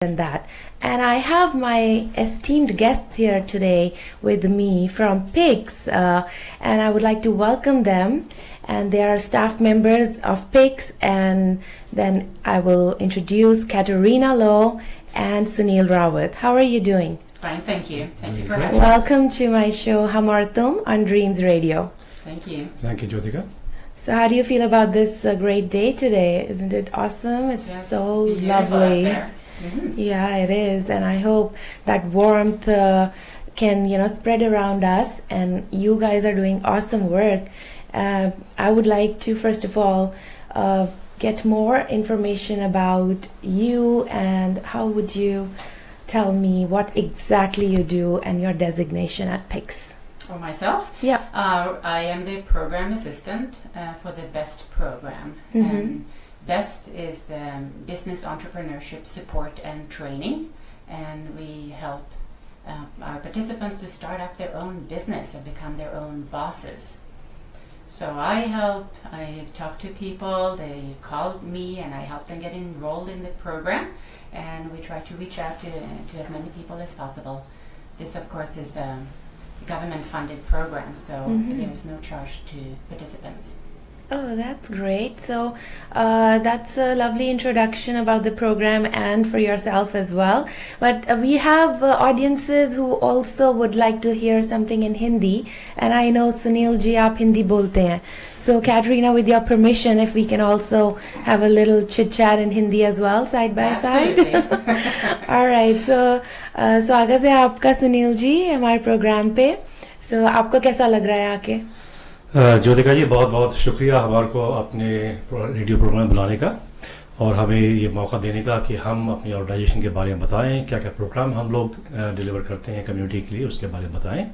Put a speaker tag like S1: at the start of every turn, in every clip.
S1: than that. And I have my esteemed guests here today with me from PICS, and I would like to welcome them. And they are staff members of PICS, and then I will introduce Katarina Low and Sunil Rawat. How are you doing?
S2: Fine, thank you. Thank you for having us.
S1: Welcome to my show Hamartum on DreamZZ Radio.
S2: Thank you.
S3: Thank you, Jyotika.
S1: So how do you feel about this great day today? Isn't it awesome? It's so lovely. Yeah, it is, and I hope that warmth can spread around us, and you guys are doing awesome work. I would like to first of all get more information about you, and how would you tell me what exactly you do and your designation at PICS?
S2: For myself?
S1: Yeah.
S2: I am the program assistant for the BEST program. BEST is the Business Entrepreneurship Support and Training, and we help our participants to start up their own business and become their own bosses. So I talk to people, they call me, and I help them get enrolled in the program, and we try to reach out to as many people as possible. This, of course, is a government-funded program, so there is no charge to participants.
S1: Oh, that's great. So that's a lovely introduction about the program and for yourself as well. But we have audiences who also would like to hear something in Hindi. And I know Sunil ji, aap Hindi bolte hain. So Katarina, with your permission, if we can also have a little chit chat in Hindi as well, side by side. All right. So स्वागत है आपका सुनील जी हमारे programme पे. So आपको कैसा लग रहा है आके?
S3: ज्योतिका जी, बहुत बहुत शुक्रिया हमारे को अपने रेडियो प्रोग्राम में बुलाने का और हमें ये मौका देने का कि हम अपनी ऑर्गेनाइजेशन के बारे में बताएं, क्या क्या प्रोग्राम हम लोग डिलीवर करते हैं कम्युनिटी के लिए, उसके बारे में बताएं.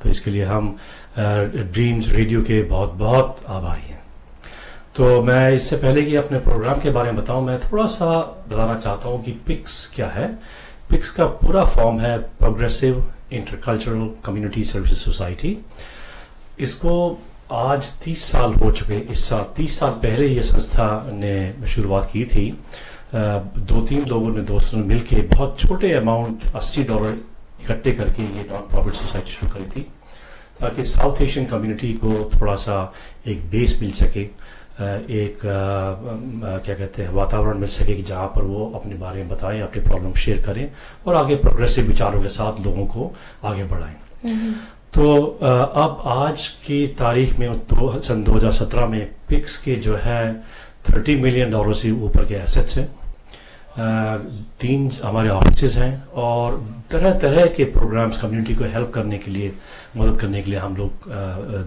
S3: तो इसके लिए हम ड्रीम्स रेडियो के बहुत बहुत आभारी हैं. तो मैं इससे पहले कि अपने प्रोग्राम के बारे में बताऊं, मैं थोड़ा सा बताना चाहता हूं कि पिक्स क्या है. पिक्स का पूरा फॉर्म है progressive intercultural community services society. इसको आज 30 साल हो चुके. इस साल 30 साल पहले ये संस्था ने शुरुआत की थी. 2-3 लोगों ने, दोस्तों ने मिलकर बहुत छोटे अमाउंट $80 इकट्ठे करके ये नॉन प्रॉफिट सोसाइटी शुरू करी थी, ताकि साउथ एशियन कम्युनिटी को थोड़ा सा एक बेस मिल सके, एक क्या कहते हैं वातावरण मिल सके कि जहाँ पर वो अपने बारे में बताएं, अपने प्रॉब्लम शेयर करें और आगे प्रोग्रेसिव विचारों के साथ लोगों को आगे बढ़ाएं. तो अब आज की तारीख में सन 2017 में पिक्स के जो है $30 मिलियन से ऊपर के एसेट्स हैं. 3 हमारे ऑफिसेज हैं और तरह तरह के प्रोग्राम्स कम्युनिटी को हेल्प करने के लिए, मदद करने के लिए हम लोग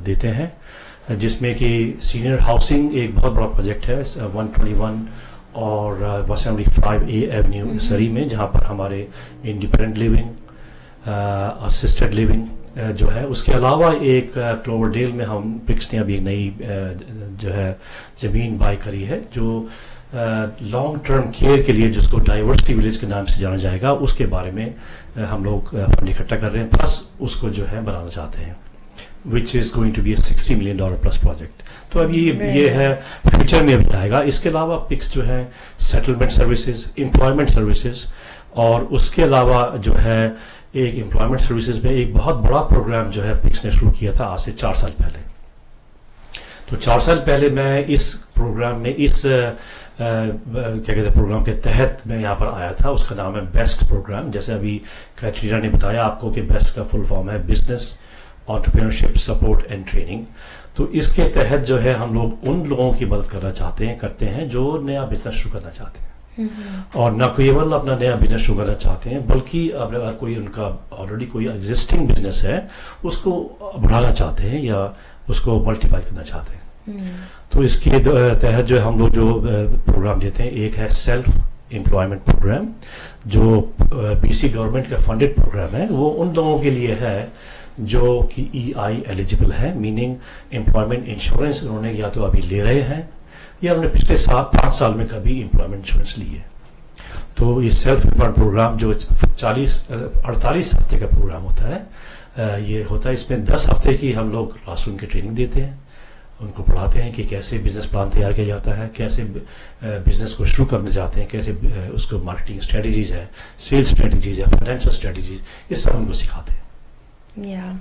S3: देते हैं, जिसमें कि सीनियर हाउसिंग एक बहुत बड़ा प्रोजेक्ट है 121 और 175A एवेन्यू सरी में, जहाँ पर हमारे इंडिपेंडेंट लिविंग, असिस्टेड लिविंग जो है. उसके अलावा एक क्लोवरडेल में हम पिक्स ने अभी एक नई जो है ज़मीन बाय करी है, जो लॉन्ग टर्म केयर के लिए, जिसको डाइवर्सिटी विलेज के नाम से जाना जाएगा, उसके बारे में हम लोग फंड इकट्ठा कर रहे हैं, प्लस उसको जो है बनाना चाहते हैं, which is going to be $60 million plus project. तो अब ये है, फ्यूचर में अभी आएगा. इसके अलावा पिक्स जो है सेटलमेंट सर्विसेज, एम्प्लॉयमेंट सर्विसेज, और उसके अलावा जो है एक एम्प्लॉयमेंट सर्विसेज में एक बहुत बड़ा प्रोग्राम जो है पिक्स ने शुरू किया था आज से 4 साल पहले. तो 4 साल पहले मैं इस प्रोग्राम में, इस क्या कहते हैं प्रोग्राम के तहत मैं यहाँ पर आया था. उसका नाम है बेस्ट प्रोग्राम. जैसे अभी कैटरीना ने बताया आपको कि बेस्ट का फुल फॉर्म है business entrepreneurship support and training. तो इसके तहत जो है हम लोग उन लोगों की मदद करते हैं जो नया बिजनेस शुरू करना चाहते हैं, और न केवल अपना नया बिजनेस शुरू करना चाहते हैं, बल्कि अगर कोई उनका ऑलरेडी कोई एग्जिस्टिंग बिजनेस है उसको बढ़ाना चाहते हैं या उसको मल्टीप्लाई करना चाहते हैं. तो इसके तहत जो हम लोग जो प्रोग्राम देते हैं, एक है सेल्फ एम्प्लॉयमेंट प्रोग्राम, जो बीसी गवर्नमेंट का फंडेड प्रोग्राम है. वो उन लोगों के लिए है जो कि EI एलिजिबल है, मीनिंग एम्प्लॉयमेंट इंश्योरेंस उन्होंने या तो अभी ले रहे हैं या उन्होंने पिछले 5 साल में कभी एम्प्लॉयमेंट इंश्योरेंस ली है. तो ये सेल्फ एम्प्लॉयमेंट प्रोग्राम जो 48 हफ्ते का प्रोग्राम होता है, ये होता है, इसमें 10 हफ्ते की हम लोग क्लासरूम की ट्रेनिंग देते हैं उनको पढ़ाते हैं कि कैसे बिजनेस प्लान तैयार किया जाता है, कैसे बिजनेस को शुरू करना चाहते हैं, कैसे उसको मार्केटिंग स्ट्रेटजीज है, सेल्स स्ट्रेटजीज है, फाइनेंशियल स्ट्रेटजीज, ये सब उनको सिखाते हैं।
S1: या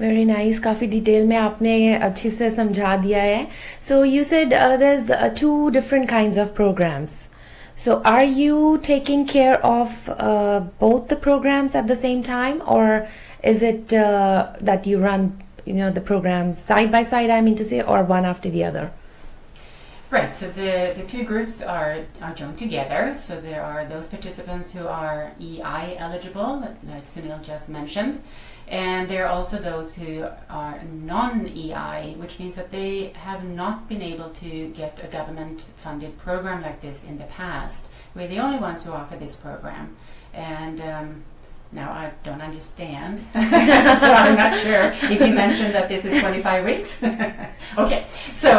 S1: वेरी नाइस, काफ़ी डिटेल में आपने अच्छे से समझा दिया है. So you said there is 2 different kinds of programs. So are you taking care of both the programs at the same time, or is it that you run the programs side by side, I mean to say, or one after the other?
S2: Right, so the 2 groups are joined together. So there are those participants who are EI eligible, like Sunil just mentioned, and there are also those who are non-EI, which means that they have not been able to get a government-funded program like this in the past. We're the only ones who offer this program, and now I don't understand, so I'm not sure if you mentioned that this is 25 weeks. Okay, so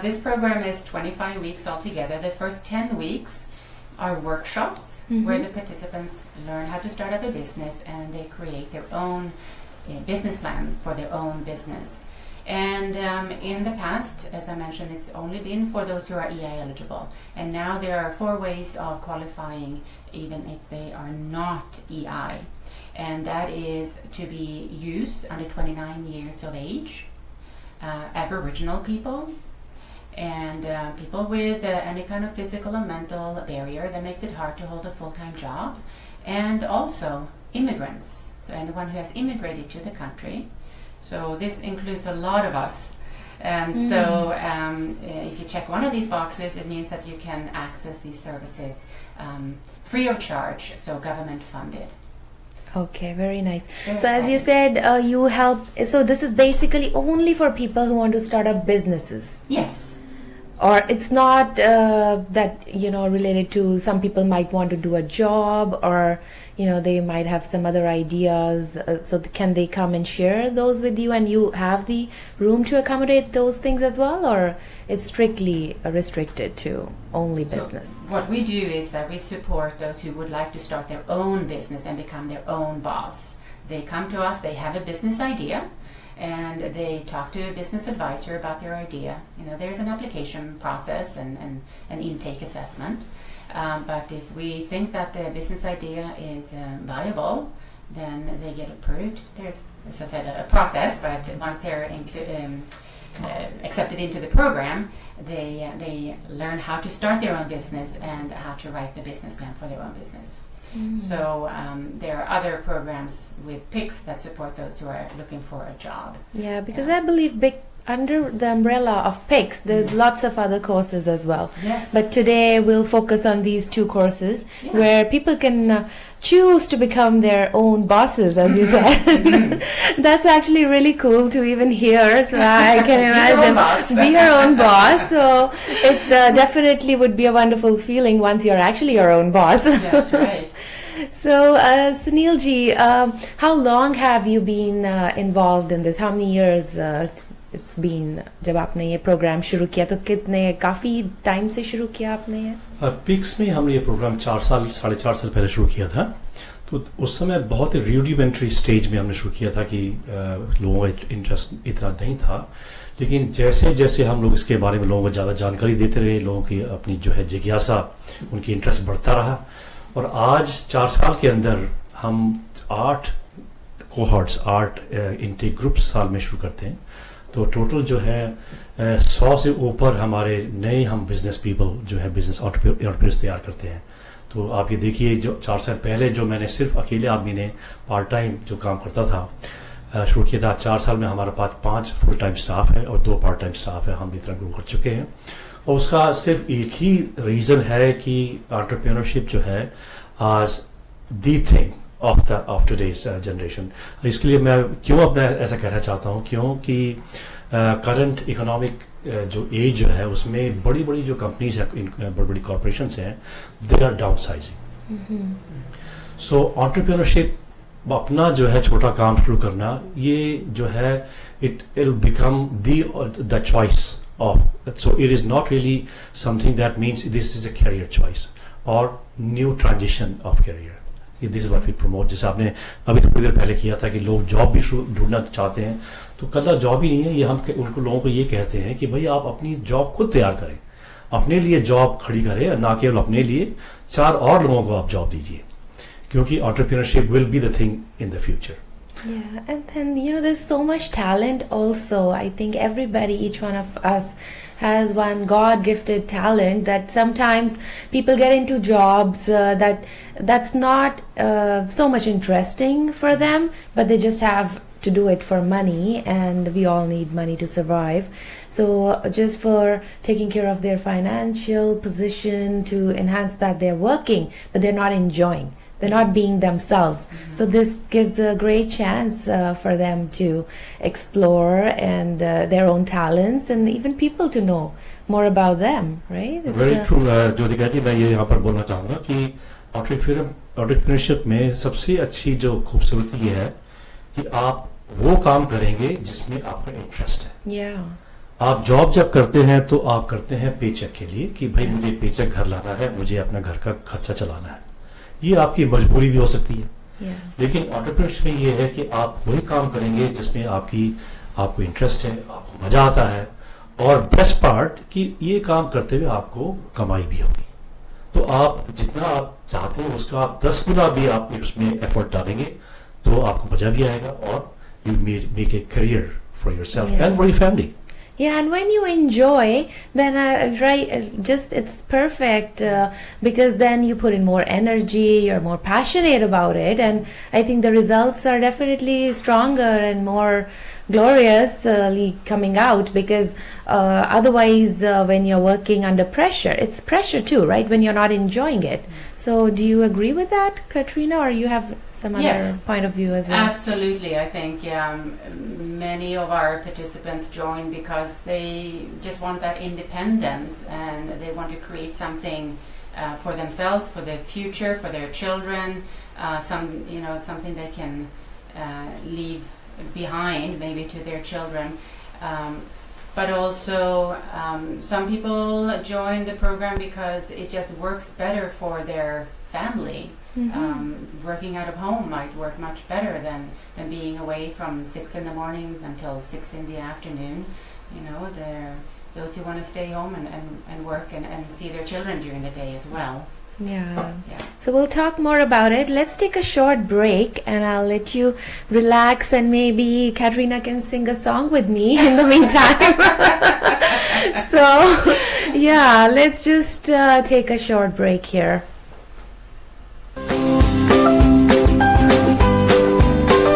S2: this program is 25 weeks altogether. The first 10 weeks are workshops where the participants learn how to start up a business, and they create their own business plan for their own business. And in the past, as I mentioned, it's only been for those who are EI eligible. And now there are 4 ways of qualifying even if they are not EI. And that is to be youth under 29 years of age, Aboriginal people, and people with any kind of physical or mental barrier that makes it hard to hold a full-time job, and also immigrants, so anyone who has immigrated to the country. So this includes a lot of us. And so if you check one of these boxes, it means that you can access these services free of charge, so government funded.
S1: Okay, very nice. So as you said, you help, so this is basically only for people who want to start up businesses.
S2: Yes.
S1: Or it's not that, related to, some people might want to do a job, or, they might have some other ideas. So can they come and share those with you, and you have the room to accommodate those things as well? Or it's strictly restricted to only business?
S2: So what we do is that we support those who would like to start their own business and become their own boss. They come to us, they have a business idea, and they talk to a business advisor about their idea. There's an application process and an intake assessment. But if we think that the business idea is viable, then they get approved. There's, as I said, a process, but once they're accepted into the program, they learn how to start their own business and how to write the business plan for their own business. So there are other programs with PICS that support those who are looking for a job.
S1: Yeah, because I believe under the umbrella of PICS, there's lots of other courses as well.
S2: Yes.
S1: But today we'll focus on these 2 courses where people can choose to become their own bosses, as you said. That's actually really cool to even hear. So I can imagine be your own boss. So it definitely would be a wonderful feeling once you're actually your own boss.
S2: That's right.
S1: So Sunil ji, how long have you been involved in this? How many years it's been जब आपने ये programme शुरू किया, तो काफी time से शुरू किया आपने ये?
S3: पिक्स में हमने ये प्रोग्राम 4 साल 4.5 साल पहले शुरू किया था. तो उस समय बहुत ही रूडिमेंट्री स्टेज में हमने शुरू किया था कि लोगों का इंटरेस्ट इतना नहीं था. लेकिन जैसे जैसे हम लोग इसके बारे में लोगों को ज़्यादा जानकारी देते रहे, लोगों की अपनी जो है जिज्ञासा, उनकी इंटरेस्ट बढ़ता रहा. और आज 4 साल के अंदर हम 8 कोहॉर्ट्स 8 इनटेक ग्रुप्स साल में शुरू करते हैं. तो टोटल जो है 100 से ऊपर हमारे नए हम बिजनेस पीपल जो है बिजनेस एंटरप्रेन्योर्स तैयार करते हैं. तो आप ये देखिए, जो 4 साल पहले जो मैंने सिर्फ अकेले आदमी ने पार्ट टाइम जो काम करता था शुरू किया था, 4 साल में हमारे पास 5 फुल टाइम स्टाफ है और 2 पार्ट टाइम स्टाफ है. हम इतना ग्रो कर चुके हैं. और उसका सिर्फ एक ही रीज़न है कि एंटरप्रेन्योरशिप जो है आज the thing of today's generation. इसके लिए मैं क्यों अपना ऐसा कहना चाहता हूँ, क्योंकि करंट इकोनॉमिक जो एज जो है उसमें बड़ी बड़ी जो कंपनीज हैं, बड़ी बड़ी कॉरपोरेशंस हैं, दे आर डाउन साइजिंग. सो एंटरप्रेन्योरशिप, अपना जो है छोटा काम शुरू करना, ये जो है it will become the choice of. So it is not really something that means this is a career choice और new transition of career. This is what we promote. जैसे आपने अभी थोड़ी देर पहले किया था कि लोग जॉब भी ढूंढना चाहते हैं, तो कल्ला जॉब ही नहीं है ये, हम उनको लोगों को ये कहते हैं कि भाई आप अपनी जॉब खुद तैयार करें, अपने लिए जॉब खड़ी करें, ना केवल अपने लिए, 4 और लोगों को आप जॉब दीजिए, क्योंकि entrepreneurship will be the thing in the future.
S1: Yeah, and then there's so much talent also. I think everybody, each one of us, has one God-gifted talent that sometimes people get into jobs that's not so much interesting for them, but they just have to do it for money, and we all need money to survive. So just for taking care of their financial position, to enhance that, they're working, but they're not enjoying. They're not being themselves. So this gives a great chance for them to explore and their own talents, and even people to know more about them, right?
S3: Very true. Jyotika ji, मैं ये यहाँ पर बोलना चाहूँगा कि entrepreneurship में सबसे अच्छी जो खूबसूरती ये है कि आप वो काम करेंगे जिसमें आपका इंटरेस्ट है.
S1: Yeah.
S3: आप जॉब जब करते हैं तो आप करते हैं पेचेक के लिए कि भाई मुझे पेचेक घर लाना है, मुझे अपना घर का खर्चा चलाना है. ये आपकी मजबूरी भी हो सकती है. लेकिन एंटरप्रेन्योरशिप में ये है कि आप वही काम करेंगे जिसमें आपको इंटरेस्ट है, आपको मजा आता है, और बेस्ट पार्ट कि ये काम करते हुए आपको कमाई भी होगी. तो आप जितना आप चाहते हैं उसका आप 10 गुना भी आप उसमें एफर्ट डालेंगे तो आपको मजा भी आएगा, और you make a career for yourself and for your family.
S1: Yeah, and when you enjoy, then it's perfect because then you put in more energy, you're more passionate about it, and I think the results are definitely stronger and more gloriously coming out, because otherwise when you're working under pressure, it's pressure too, right, when you're not enjoying it. So do you agree with that, Katrina, or you have some other point of view as well?
S2: Absolutely. I think many of our participants join because they just want that independence, and they want to create something for themselves, for their future, for their children, something they can leave behind maybe to their children. But also some people join the program because it just works better for their family. Working out of home might work much better than being away from 6 in the morning until 6 in the afternoon. There are those who want to stay home and work and see their children during the day as well.
S1: Yeah. So we'll talk more about it. Let's take a short break, and I'll let you relax, and maybe Katrina can sing a song with me in the meantime. So yeah, let's just take a short break here.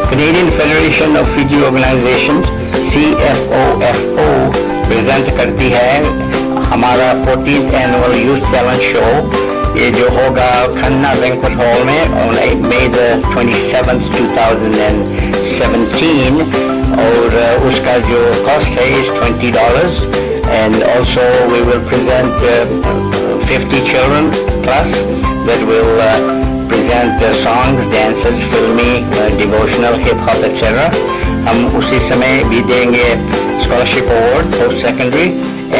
S4: Canadian Federation of Fiji Organizations CFOFO present करती है हमारा 14th annual youth talent show. ये जो होगा Khanna banquet hall में on May the 27th 2017, और उसका जो कॉस्ट है is $20, and also we will present 50 children plus that will present songs, dances, filmy, devotional, hip hop, etc. हम उसी समय भी देंगे scholarship award post secondary,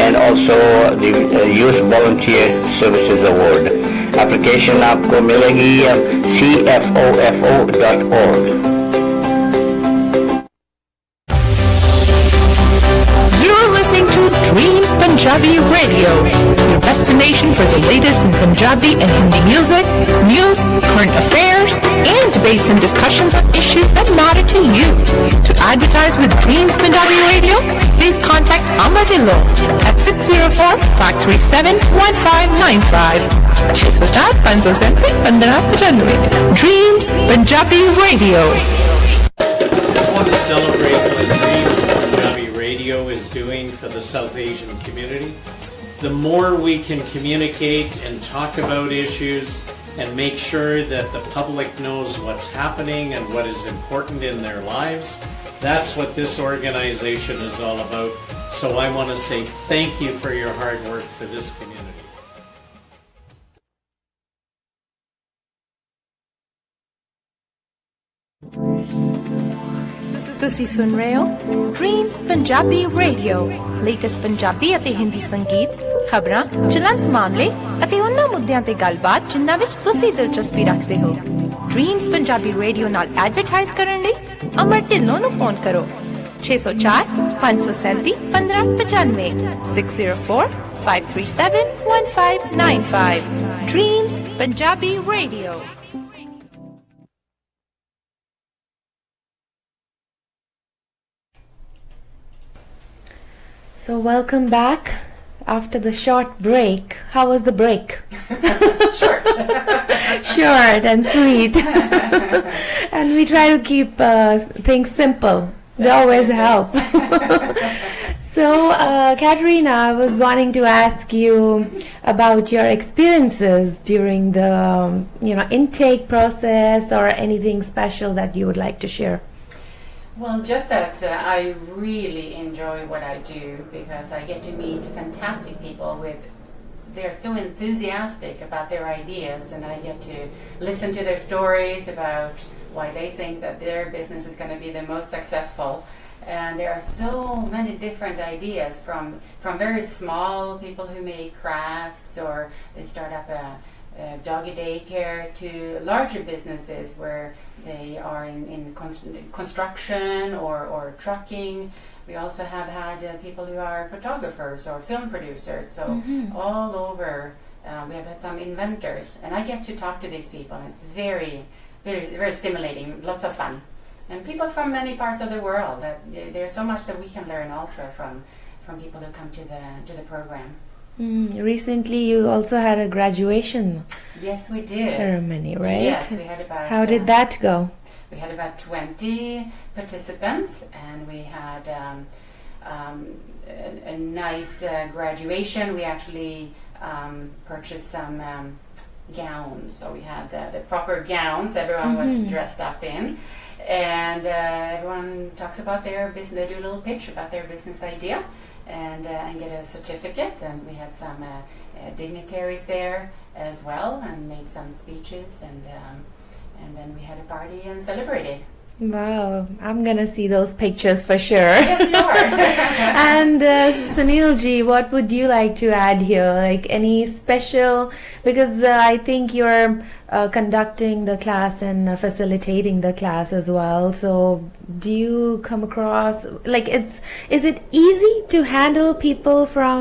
S4: and also the youth volunteer services award. Application आपको मिलेगी cfofo.org.
S5: You're listening to Dreams Punjabi Radio, your destination for the latest in Punjabi and Hindi music, news, current affairs, and debates and discussions on issues that matter to you. To advertise with Dreams Punjabi Radio, please contact Amar Dillo at 604-537-1595. 604-537-1595. Dreams Punjabi Radio.
S6: I want to celebrate what Dreams Punjabi Radio is doing for the South Asian community. The more we can communicate and talk about issues and make sure that the public knows what's happening and what is important in their lives, that's what this organization is all about. So I want to say thank you for your hard work for this community.
S5: ਤੁਸੀਂ ਸੁਣ ਰਹੇ ਹੋ dreams Punjabi radio latest Punjabi ਅਤੇ ਹਿੰਦੀ ਸੰਗੀਤ ਖਬਰਾਂ ਚਲੰਤ ਮਾਮਲੇ ਅਤੇ ਉਹਨਾਂ ਮੁੱਦਿਆਂ ਤੇ ਗੱਲਬਾਤ ਜਿਨ੍ਹਾਂ ਵਿੱਚ ਤੁਸੀਂ ਦਿਲਚਸਪੀ ਰੱਖਦੇ ਹੋ ਡ੍ਰੀਮਸ ਪੰਜਾਬੀ ਰੇਡੀਓ ਨਾਲ ਐਡਵਰਟਾਈਜ਼ ਕਰਨ ਲਈ ਅਮਰ ਢਿੱਲੋਂ ਨੂੰ ਫੋਨ ਕਰੋ 604-537-1595 604-537-1595 Dreams Punjabi Radio.
S1: So welcome back after the short break. How was the break?
S2: Short.
S1: Short and sweet. And we try to keep things simple. They always help. So, Katarina, I was wanting to ask you about your experiences during the, intake process or anything special that you would like to share.
S2: Well, just that I really enjoy what I do because I get to meet fantastic people they're so enthusiastic about their ideas, and I get to listen to their stories about why they think that their business is going to be the most successful. And there are so many different ideas from very small people who make crafts or they start up a doggy daycare to larger businesses where they are in construction or trucking. We also have had people who are photographers or film producers. So all over we have had some inventors, and I get to talk to these people, and it's very, very, very stimulating, lots of fun. And people from many parts of the world. There's so much that we can learn also from people who come to the program.
S1: Recently, you also had a graduation.
S2: Yes, we did.
S1: Ceremony, right?
S2: Yes, we had about.
S1: How did that go?
S2: We had about 20 participants, and we had a nice graduation. We actually purchased some gowns, so we had the proper gowns everyone was dressed up in. And everyone talks about their business. They do a little pitch about their business idea, and get a certificate. And we had some dignitaries there as well, and made some speeches, and then we had a party and celebrated.
S1: Wow, I'm gonna see those pictures for sure.
S2: Yes, you are.
S1: And Sunil ji, what would you like to add here? Like any special, because I think you're conducting the class and facilitating the class as well. So do you come across, like is it easy to handle people from,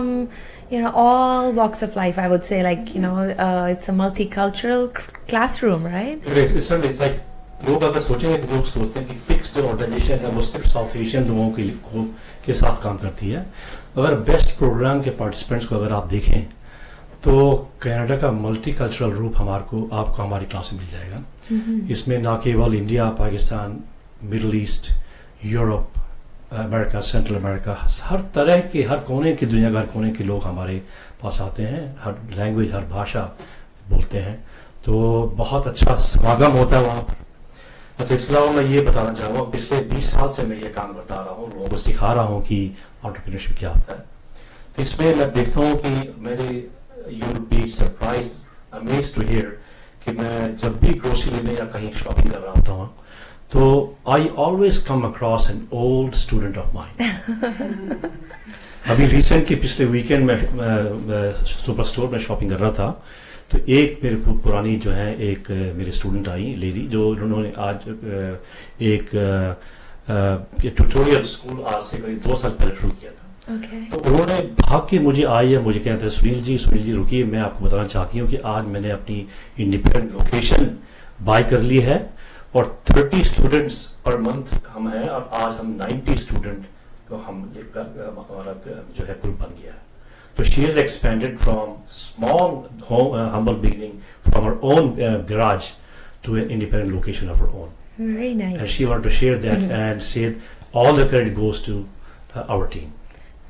S1: all walks of life? I would say, like, it's a multicultural classroom, right?
S3: It's certainly like, लोग अगर सोचेंगे तो लोग सोचते हैं कि pics जो organisation है वो सिर्फ साउथ एशियन लोगों के साथ काम करती है. अगर बेस्ट प्रोग्राम के पार्टिसिपेंट्स को अगर आप देखें तो कनाडा का मल्टीकल्चरल रूप आपको हमारी क्लास में मिल जाएगा. इसमें ना केवल India, Pakistan, Middle East, Europe, America, Central America, हर तरह के, हर कोने की दुनिया का हर कोने के लोग हमारे पास आते हैं. हर लैंग्वेज, हर भाषा बोलते हैं, तो बहुत अच्छा समागम होता है वहाँ पर. अच्छा, इसके अलावा मैं ये बताना चाहूँगा, पिछले 20 साल से मैं ये काम करता आ रहा हूँ, लोगों को सिखा रहा हूँ कि एंटरप्रेन्योरशिप क्या होता है. तो इसमें मैं देखता हूँ कि you will be surprise, amazed to hear कि मैं जब भी ग्रोसरी लेने या कहीं शॉपिंग कर रहा होता हूँ तो I always come across an old student of mind. अभी रिसेंटली पिछले वीकेंड में सुपर स्टोर में शॉपिंग कर रहा था, तो एक मेरे पुरानी जो है एक मेरे स्टूडेंट आई लेडी, जो उन्होंने आज एक ट्यूटोरियल स्कूल आज से करीब 2 साल पहले शुरू किया था. तो उन्होंने भाग के मुझे आई है, मुझे कहते हैं सुनील जी रुकिए, मैं आपको बताना चाहती हूँ कि आज मैंने अपनी इंडिपेंडेंट लोकेशन बाय कर ली है और 30 स्टूडेंट्स पर मंथ हम हैं, और आज हम 90 स्टूडेंट को हम लेकर हमारा जो है ग्रुप बन गया है. So she has expanded from small humble beginning from her own garage to an independent location of her own.
S1: Very nice.
S3: And she wanted to share that and said all the credit goes to our team.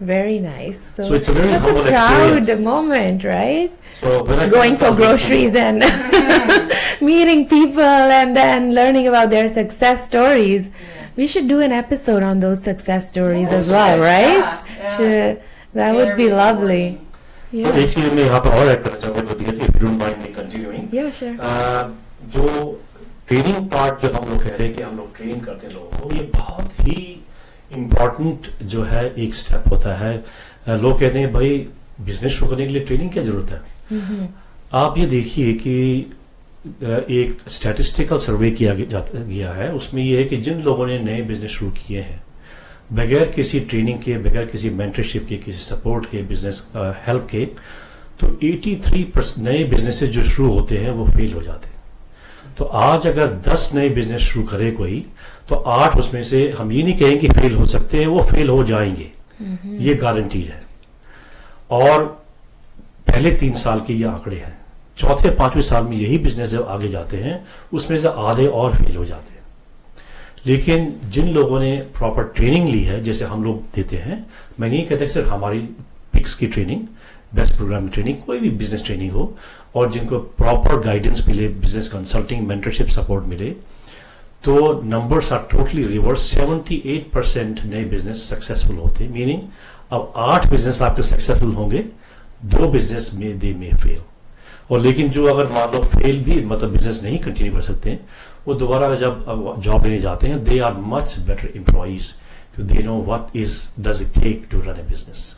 S1: Very nice. So
S3: it's a very
S1: that's
S3: humble
S1: a proud
S3: experience.
S1: moment, right?
S3: So when I
S1: going for groceries and meeting people and then learning about their success stories. We should do an episode on those success stories as well, right? That would be lovely.
S3: Yeah. एक चीज मैं यहाँ पर और add करना चाहूँगा, if you don't mind me continuing.
S1: Yeah, sure.
S3: जो training part जो हम लोग कह रहे हैं कि हम लोग ट्रेन करते हैं लोगों को, ये बहुत ही इम्पोर्टेंट जो है एक स्टेप होता है. लोग कहते हैं भाई बिजनेस शुरू करने के लिए ट्रेनिंग क्या जरूरत है. आप ये देखिए कि एक स्टैटिस्टिकल सर्वे किया गया है, उसमें ये है कि जिन लोगों ने नए बिजनेस शुरू किए हैं बगैर किसी ट्रेनिंग के, बगैर किसी मेंटरशिप के, किसी सपोर्ट के, बिजनेस हेल्प के, तो 83% नए बिजनेसेस जो शुरू होते हैं वो फेल हो जाते हैं. तो आज अगर 10 नए बिजनेस शुरू करे कोई, तो 8 उसमें से हम ये नहीं कहेंगे फेल हो सकते हैं, वो फेल हो जाएंगे. ये गारंटीड है. और पहले 3 साल के ये आंकड़े हैं. चौथे 5वें साल में यही बिजनेस जब आगे जाते हैं उसमें से आधे और फेल हो जाते हैं. लेकिन जिन लोगों ने प्रॉपर ट्रेनिंग ली है, जैसे हम लोग देते हैं, मैं नहीं कहता सिर्फ हमारी पिक्स की ट्रेनिंग, बेस्ट प्रोग्राम ट्रेनिंग, कोई भी बिजनेस ट्रेनिंग हो, और जिनको प्रॉपर गाइडेंस मिले, बिजनेस कंसल्टिंग, मेंटरशिप सपोर्ट मिले, तो नंबर्स आर टोटली रिवर्स. 78% नए बिजनेस सक्सेसफुल होते हैं. मीनिंग अब 8 बिजनेस आपके सक्सेसफुल होंगे, 2 बिजनेस में दे में फेल. और लेकिन जो अगर मान लो फेल भी, मतलब बिजनेस नहीं कंटिन्यू कर सकते हैं, वो दोबारा जब जॉब लेने जाते हैं, they are much better employees, they know what does it take to run a business.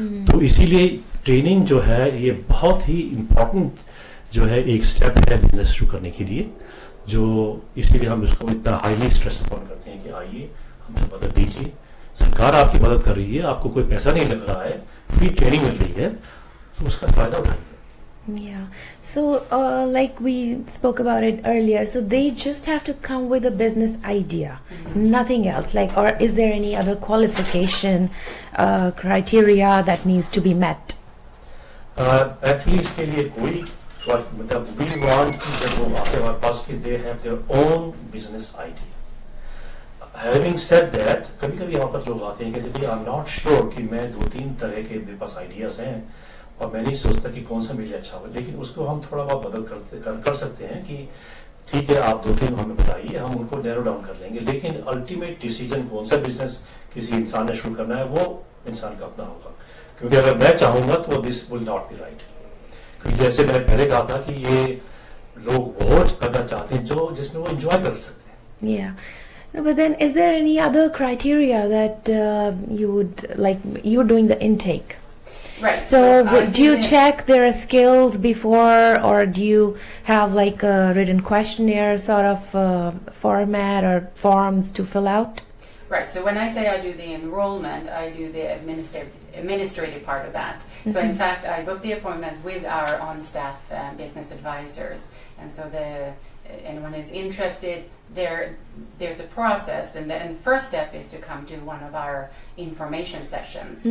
S3: तो इसीलिए ट्रेनिंग जो है ये बहुत ही इम्पोर्टेंट जो है एक स्टेप है बिजनेस शुरू करने के लिए, जो इसीलिए हम इसको इतना हाईली स्ट्रेस अपॉन करते हैं कि आइए हमसे मदद दीजिए. सरकार आपकी मदद कर रही है, आपको कोई पैसा नहीं लग रहा है, फ्री ट्रेनिंग मिल रही है, तो उसका फायदा उठाइए.
S1: Yeah. So, like we spoke about it earlier, so they just have to come with a business idea, nothing else. Like, or is there any other qualification criteria that needs to be met?
S3: Actually, इसके लिए कोई मतलब we want कि जब वो आते हमारे पास कि they have their own business idea. Having said that, कभी-कभी हमारे पास लोग आते हैं कि देखिए I'm not sure कि मैं 2-3 तरह के मेरे पास आइडियाज हैं और मैं नहीं सोचता कि कौन सा मेरे लिए अच्छा हो, लेकिन उसको हम थोड़ा बहुत बदल कर सकते हैं कि ठीक है आप 2-3 हमें बताइए, हम उनको नैरो डाउन कर लेंगे. लेकिन अल्टीमेट डिसीजन कौन सा बिजनेस किसी इंसान ने शुरू करना है वो इंसान का अपना होगा. क्योंकि अगर मैं चाहूंगा तो this will not be right. क्योंकि जैसे मैंने पहले कहा था कि ये लोग बहुत करना चाहते हैं जो जिसमें वो एंजॉय कर सकते हैं.
S1: Yeah. No, but then is there any other criteria that you would like? You're doing the intake.
S2: Right.
S1: So do you check their skills before, or do you have like a written questionnaire sort of format or forms to fill out?
S2: Right. So when I say I do the enrollment, I do the administrative part of that. So in fact, I book the appointments with our on-staff business advisors, and so anyone who's interested, there's a process, and the first step is to come to one of our information sessions.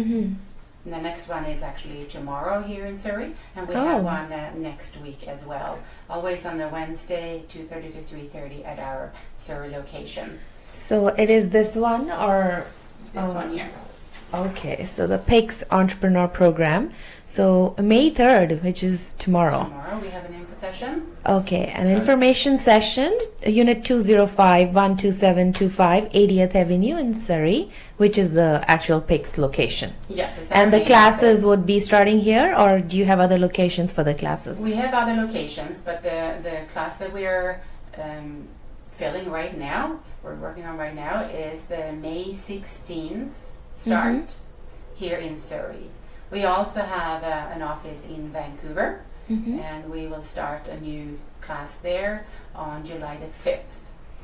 S2: And the next one is actually tomorrow here in Surrey, and we have one next week as well. Always on a Wednesday, 2:30 to 3:30 at our Surrey location.
S1: So it is this one or
S2: this one here?
S1: Okay, so the PICS Entrepreneur Program. So May 3rd, which is tomorrow.
S2: Tomorrow we have an info session.
S1: Okay, an information session, Unit 205, 12725, 80th Avenue in Surrey, which is the actual PICS location.
S2: Yes, it's
S1: and the classes would be starting here, or do you have other locations for the classes?
S2: We have other locations, but the class that we are filling right now, we're working on right now, is the May 16th start here in Surrey. We also have an office in Vancouver, and we will start a new class there on July the 5th.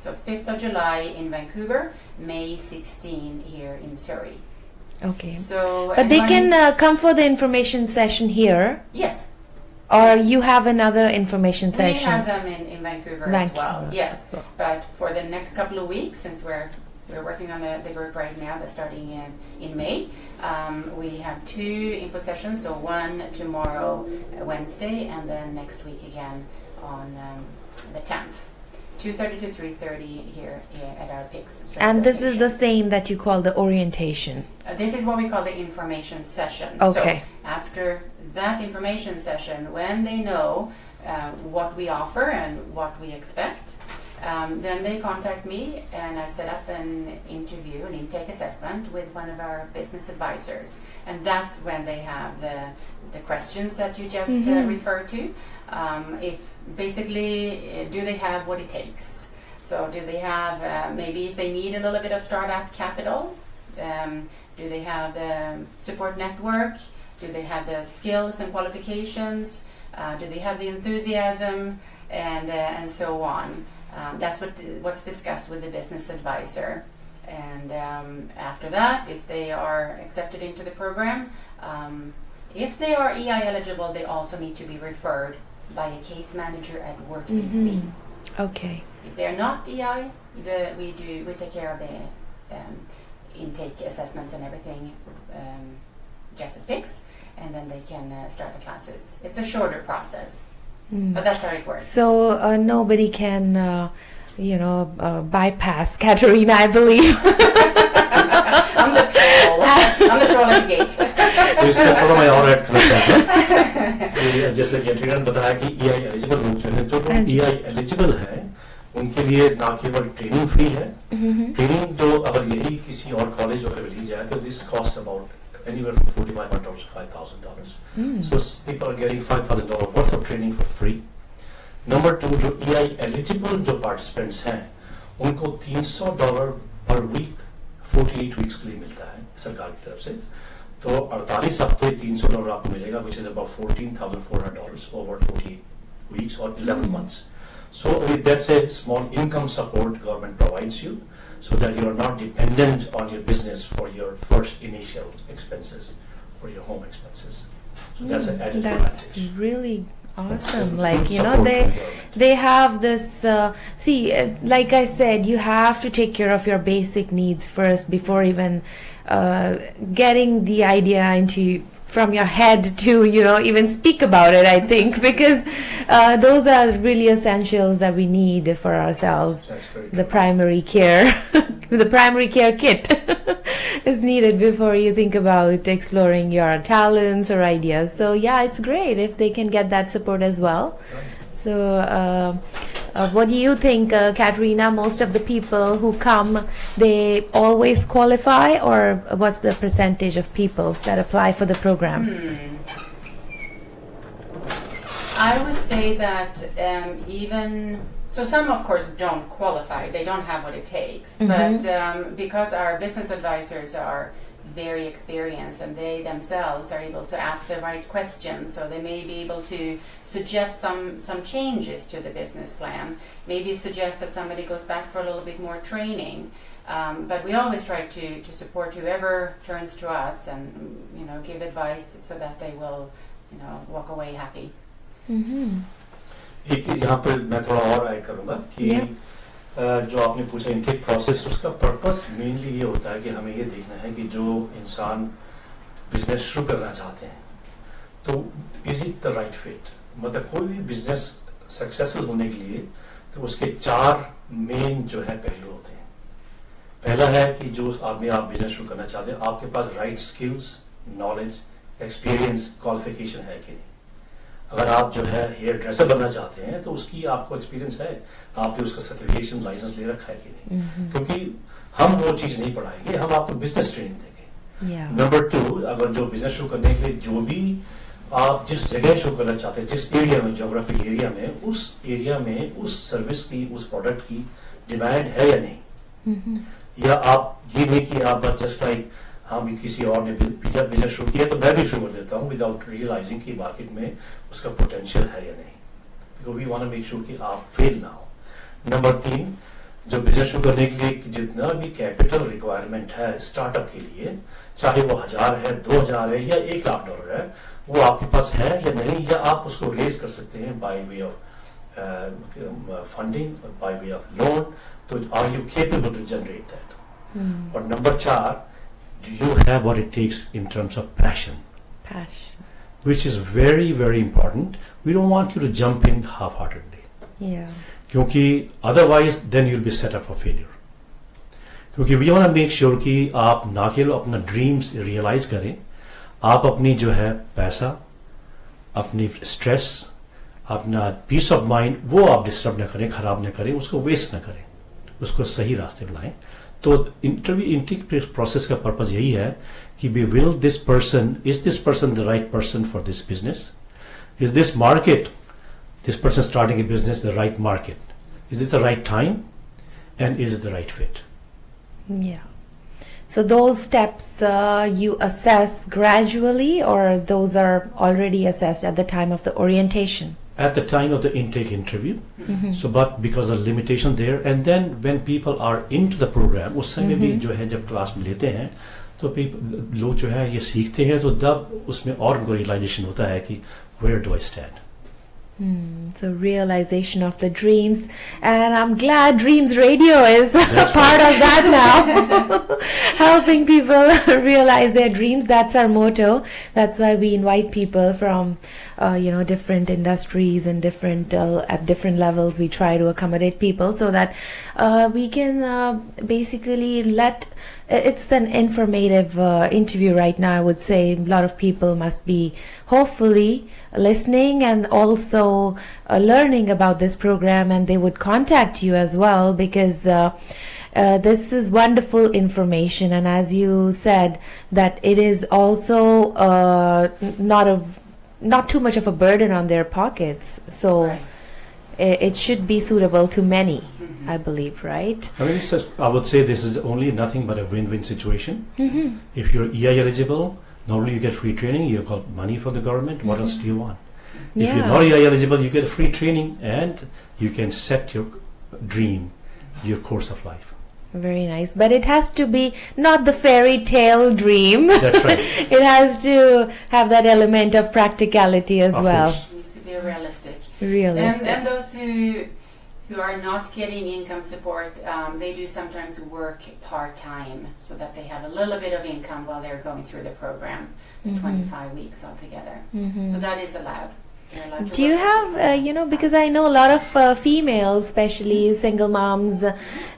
S2: So 5th of July in Vancouver, May 16 here in Surrey.
S1: Okay.
S2: So,
S1: but they can come for the information session here?
S2: Yes.
S1: Or you have another information session?
S2: We have them in Vancouver as well, yes. But for the next couple of weeks, since we're working on the group right now that's starting in May, we have 2 info sessions, so one tomorrow, Wednesday, and then next week again on the 10th. 2:30 to 3:30 here at our PICS.
S1: And this is the same that you call the orientation?
S2: This is what we call the information session.
S1: Okay.
S2: So after that information session, when they know what we offer and what we expect, then they contact me and I set up an interview, an intake assessment with one of our business advisors. And that's when they have the questions that you just referred to. if basically, do they have what it takes? So do they have, maybe if they need a little bit of startup capital, do they have the support network? Do they have the skills and qualifications? Do they have the enthusiasm? And so on. That's what's discussed with the business advisor. And after that, if they are accepted into the program, if they are EI eligible, they also need to be referred by a case manager at work PC.
S1: Okay.
S2: If they're not EI, we take care of the intake assessments and everything just at PICS, and then they can start the classes. It's a shorter process, but that's how it works.
S1: So nobody can, bypass Katarina, I believe.
S2: I'm the troll. I'm the troll at the gate.
S3: So इसका थोड़ा मैं और add करना चाहता हूँ। जैसे कैटरीना ने बताया कि EI एलिजिबल लोग जो हैं, जो लोग EI एलिजिबल हैं, उनके लिए ना केवल ट्रेनिंग फ्री है, ट्रेनिंग जो अगर यही किसी और कॉलेज वगैरह में ली जाए तो this cost about anywhere from $4,500 to $5,000. So people are getting $5,000 worth of training for free. Number two, जो EI eligible जो participants हैं, उनको $300 per week 48 weeks के लिए मिलता है सरकार की तरफ से. तो 48 हफ्ते $300 आपको मिलेगा, which is about $14,400 over 48 weeks or 11 months. So that's a small income support government provides you, so that you are not dependent on your business for your first initial expenses, for your home expenses. So that's an added
S1: That's
S3: advantage.
S1: really awesome.
S3: Good
S1: Like,
S3: support from the government.
S1: they have this, like I said, you have to take care of your basic needs first before even getting the idea into from your head to, even speak about it, I think, because those are really essentials that we need for ourselves.
S3: That's very
S1: The
S3: true.
S1: primary care, the primary care kit is needed before you think about exploring your talents or ideas. So yeah, it's great if they can get that support as well. So what do you think, Katarina? Most of the people who come, they always qualify, or what's the percentage of people that apply for the program?
S2: I would say that so some of course don't qualify, they don't have what it takes, but because our business advisors are very experienced and they themselves are able to ask the right questions, so they may be able to suggest some changes to the business plan, maybe suggest that somebody goes back for a little bit more training, but we always try to support whoever turns to us and give advice so that they will walk away happy.
S3: एक यहाँ पर मैं थोड़ा और add करूँगा कि जो आपने पूछा इनटेक प्रोसेस, उसका पर्पस मेनली ये होता है कि हमें ये देखना है कि जो इंसान बिजनेस शुरू करना चाहते हैं तो is it the right fit. मतलब कोई भी बिजनेस सक्सेसफुल होने के लिए तो उसके 4 मेन जो है पहलू होते हैं. पहला है कि जो आदमी आप बिजनेस शुरू करना चाहते हैं, आपके पास right skills, knowledge, experience, qualification है कि नहीं. अगर आप जो है हेयर ड्रेसर बनना चाहते हैं तो उसकी आपको एक्सपीरियंस है, आपने उसका सर्टिफिकेशन लाइसेंस ले रखा है कि नहीं. क्योंकि हम वो चीज नहीं पढ़ाएंगे, हम आपको बिजनेस ट्रेनिंग देंगे. नंबर 2, अगर जो बिजनेस शुरू करने के लिए जो भी आप जिस जगह शुरू करना चाहते हैं, जिस एरिया में, ज्योग्राफिक एरिया में, उस एरिया में उस सर्विस की, उस प्रोडक्ट की डिमांड है या नहीं. या आप ये नहीं कि आप बस जस्ट लाइक हम किसी और ने पिज्जा बिजनेस शुरू किया तो मैं भी शुरू कर देता हूँ विदाउट रियलाइजिंग कि मार्केट में उसका पोटेंशियल है या नहीं. Because we want to make sure कि आप फेल ना हो. नंबर 3, जो बिजनेस शुरू करने के लिए जितना भी कैपिटल रिक्वायरमेंट है स्टार्टअप के लिए, चाहे वो 1000 है, 2000 है या $1,00,000 है, वो आपके पास है या नहीं, या आप उसको रेज कर सकते हैं by way of funding, by way of loan. तो are you capable to generate that. और number 4, do you have what it takes in terms of passion, which is very very important. We don't want you to jump in half-heartedly, क्योंकि otherwise then you'll be set up for failure. क्योंकि we want to make sure कि आप ना केवल अपना dreams realise करें, आप अपनी जो है पैसा, अपनी स्ट्रेस, अपना पीस ऑफ माइंड, वो आप डिस्टर्ब ना करें, खराब ना करें, उसको वेस्ट ना करें, उसको सही रास्ते पर लाएं. तो इंटरव्यू प्रोसेस का पर्पस यही है कि be will this person, is this person the right person for this business, is this market this person starting a business, the right market. Is this the right time? And is it the right fit?
S1: Yeah. So those steps you assess gradually, or those are already assessed at the time of the orientation?
S3: At the time of the intake interview. So but because of limitation there, and then when people are into the program, उस समय भी जो है जब class में लेते हैं तो लोग जो है ये सीखते हैं, तो तब उसमें और उनको रियलाइजेशन होता है कि where do I stand?
S1: So realization of the dreams, and I'm glad Dreams Radio is a part of that now. Helping people realize their dreams. That's our motto. That's why we invite people from different industries and different at different levels. We try to accommodate people so that we can basically let. It's an informative interview right now. I would say a lot of people must be hopefully listening and also learning about this program, and they would contact you as well, because this is wonderful information. And as you said, that it is also not too much of a burden on their pockets, so right. It should be suitable to many. I believe, right?
S3: I mean, I would say this is only nothing but a win-win situation. If you're EI eligible, not only you get free training, you got money from the government. What else do you want? If you're not EI eligible, you get free training and you can set your dream, your course of life.
S1: Very nice. But it has to be not the fairy tale dream.
S3: That's right.
S1: It has to have that element of practicality as well.
S2: It needs to be realistic.
S1: Realistic.
S2: And those who are not getting income support, they do sometimes work part-time so that they have a little bit of income while they're going through the program, 25 weeks altogether. So that is allowed.
S1: Do you have, because I know a lot of females, especially single moms,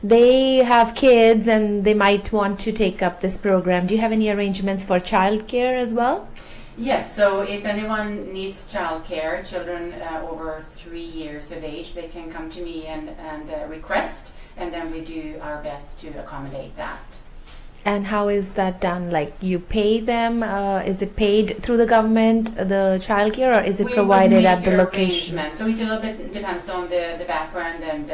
S1: they have kids and they might want to take up this program. Do you have any arrangements for childcare as well?
S2: Yes, so if anyone needs childcare, children over 3 years of age, they can come to me and request, and then we do our best to accommodate that.
S1: And how is that done? Like, you pay them? Is it paid through the government, the childcare, or is it provided at the location?
S2: So it a little bit depends on the background and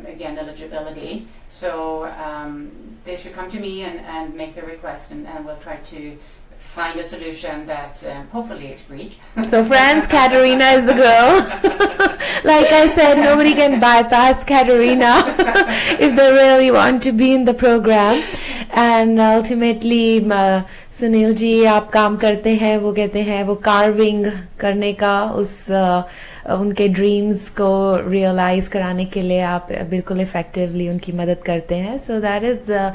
S2: again eligibility. So they should come to me and make the request, and we'll try to find a solution that hopefully is free.
S1: So friends, Katarina is the girl. Like I said, nobody can bypass Katarina if they really want to be in the program. And ultimately, Sunil ji, आप काम करते हैं, वो कहते हैं वो carving करने का उनके ड्रीम्स को रियलाइज कराने के लिए आप बिल्कुल इफेक्टिवली उनकी मदद करते हैं. So that is a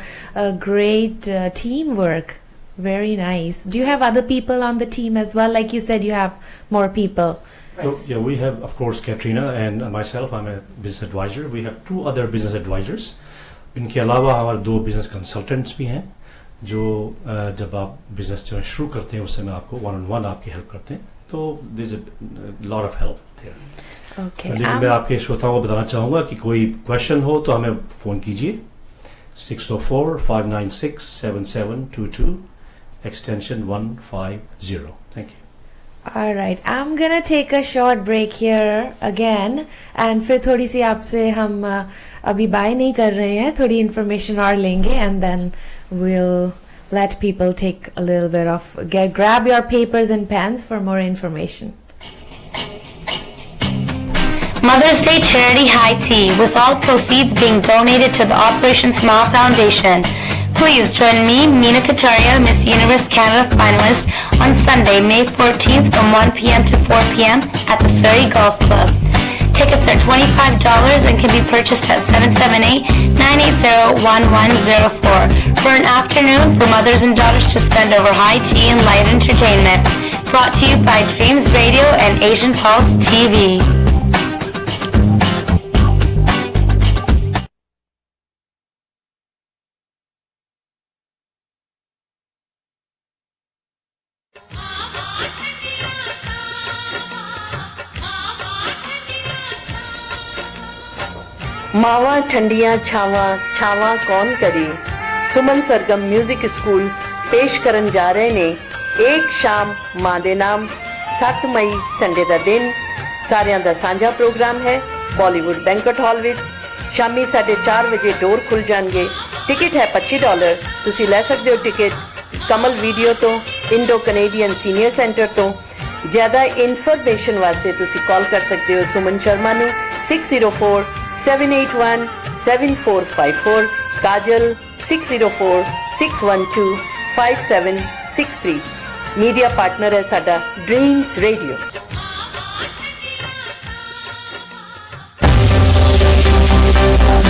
S1: great teamwork. Very nice. Do you have other people on the team as well? Like you said, you have more people.
S3: So, yeah, we have, of course, Katrina and myself. I'm a business advisor. We have 2 other business advisors. इनके अलावा हमारे 2 business consultants भी हैं, जो जब आप business जो शुरू करते हैं उस समय आपको one-on-one आपकी help करते हैं. तो there's a lot of help there.
S1: Okay.
S3: लेकिन मैं आपके श्रोताओं को बताना चाहूँगा कि कोई question हो तो हमें फ़ोन कीजिए 604-596-7722 extension 150. Thank you.
S1: All right, I'm gonna take a short break here again, and फिर थोड़ी सी आपसे हम अभी बाय नहीं कर रहे हैं, थोड़ी information और लेंगे, and then we'll let people take a little bit of grab your papers and pens for more information.
S7: Mother's Day Charity High Tea, with all proceeds being donated to the Operation Smile Foundation. Please join me, Meena Kataria, Miss Universe Canada finalist, on Sunday, May 14th from 1 p.m. to 4 p.m. at the Surrey Golf Club. Tickets are $25 and can be purchased at 778-980-1104 for an afternoon for mothers and daughters to spend over high tea and light entertainment. Brought to you by Dreams Radio and Asian Pulse TV.
S8: मावा ठंडियां छावा छावा कौन करे सुमन सरगम music school पेश करन जा रहे ने एक शाम मां दे नाम 7 मई संडे दा दिन ਸਾਰਿਆਂ ਦਾ ਸਾਂਝਾ ਪ੍ਰੋਗਰਾਮ ਹੈ ਬਾਲੀਵੁੱਡ ਬੈਂਕਟ ਹਾਲ ਵਿੱਚ। ਸ਼ਾਮੀ 4:30 ਵਜੇ ਡੋਰ ਖੁੱਲ ਜਾਣਗੇ। ਟਿਕਟ ਹੈ $25। ਤੁਸੀਂ ਲੈ ਸਕਦੇ ਹੋ ਟਿਕਟ ਕਮਲ ਵੀਡੀਓ ਤੋਂ, ਇੰਡੋ ਕੈਨੇਡੀਅਨ ਸੀਨੀਅਰ ਸੈਂਟਰ ਤੋਂ। ਜ਼ਿਆਦਾ ਇਨਫੋਰਮੇਸ਼ਨ ਵਾਸਤੇ ਤੁਸੀਂ ਕਾਲ ਕਰ ਸਕਦੇ ਹੋ ਸੁਮਨ ਸ਼ਰਮਾ ਨੂੰ 604-781-7454, ਕਾਜਲ 604-612-5763। ਮੀਡੀਆ ਪਾਰਟਨਰ ਹੈ ਸਾਡਾ dreams radio.